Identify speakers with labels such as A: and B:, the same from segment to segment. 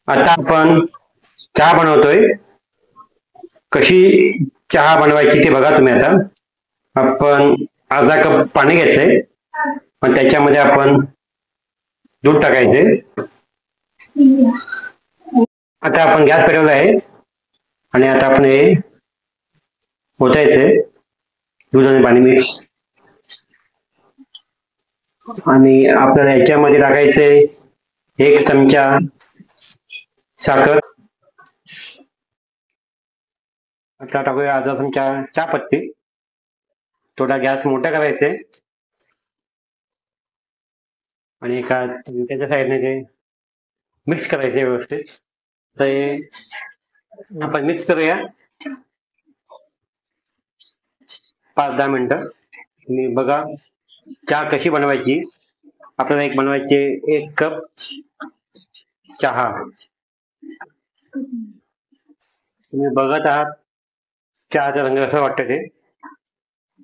A: आता आपण चहा बनवतोय. कशी चहा बनवायची ते बघा तुम्ही आता. आपण अर्धा कप पाणी घ्यायचंय आणि त्याच्यामध्ये आपण दूध टाकायचे. आता आपण गॅस पेटवला आहे आणि आता आपण हे ओतायचंय दूध आणि पाणी मिक्स. आणि आपल्याला याच्यामध्ये टाकायचंय 1 चमचा साखर. आता टाकूया अर्धा चमचा चहापत्ती. थोडा गॅस मोठा करायचा आहे आणि एका त्याच्या साईडने ते मिक्स करायचे व्यवस्थित. तर हे आपण मिक्स करूया 5-10 मिनिटं. तुम्ही बघा चहा कशी बनवायची. आपल्याला बनवायचे 1 कप चहा. तुम्ही बघत आहात चहाचा रंग असं वाटतं ते.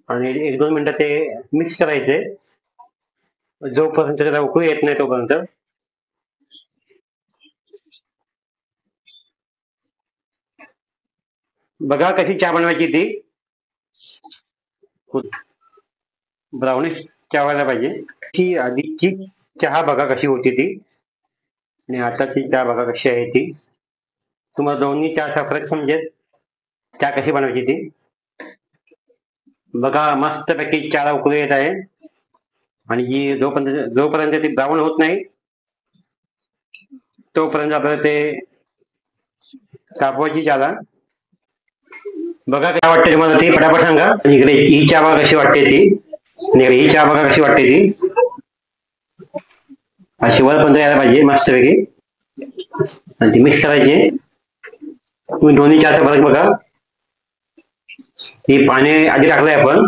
A: आणि 1-2 मिनिटं ते मिक्स करायचे जोपर्यंत त्याला उकळी येत नाही तोपर्यंत. बघा कशी चहा बनवायची ती. ब्राउनिश चहा व्हायला पाहिजे. ही आधीची चहा बघा कशी होती ती आणि आताची चहा बघा कशी आहे ती. तुम्हाला दोन्ही चहाचा फरक समजेल चहा कशी बनवायची ती. बघा मस्तपैकी चहाला उकळी येत आहे आणि ही जोपर्यंत ती ब्राऊन होत नाही तोपर्यंत आपल्याला ते तापवायची चहाला. बघा काय वाटते तुम्हाला ती पटापट सांगा. आणि इकडे ही चहा बघा कशी वाटते ती आणि इकडे ही चहा बघा कशी वाटते ती. अशी वरपर्यंत यायला पाहिजे मस्तपैकी आणि ती मिक्स करायची. तुम्ही दोन्ही चहाचा फरक बघा. ही पाणी आधी टाकलंय आपण,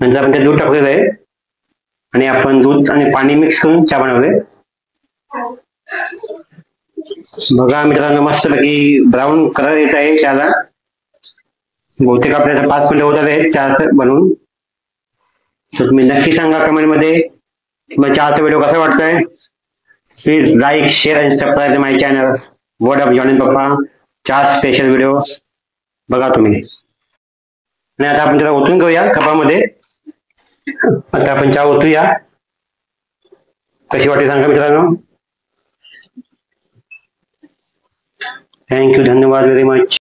A: नंतर आपण ते दूध टाकलेलं आहे आणि आपण दूध आणि पाणी मिक्स करून चहा बनवले. बघा मित्रांनो मस्तपैकी ब्राऊन कलर येत आहे चहाला. बहुतेक आपल्याला 5 मिनिटं होत आहेत चहा बनवून. तर तुम्ही नक्की सांगा कमेंट मध्ये तुम्हाला चहाचा व्हिडिओ कसा वाटतोय. प्लीज लाईक शेअर आणि subscribe my channel word of Johnny पप्पा. चहा स्पेशल व्हिडिओ बघा तुम्ही. आणि आता आपण त्याला ओतून घेऊया कपामध्ये. आता आपण चहा ओतूया. कशी वाटते सांगा मित्रांनो. थँक्यू, धन्यवाद व्हेरी मच.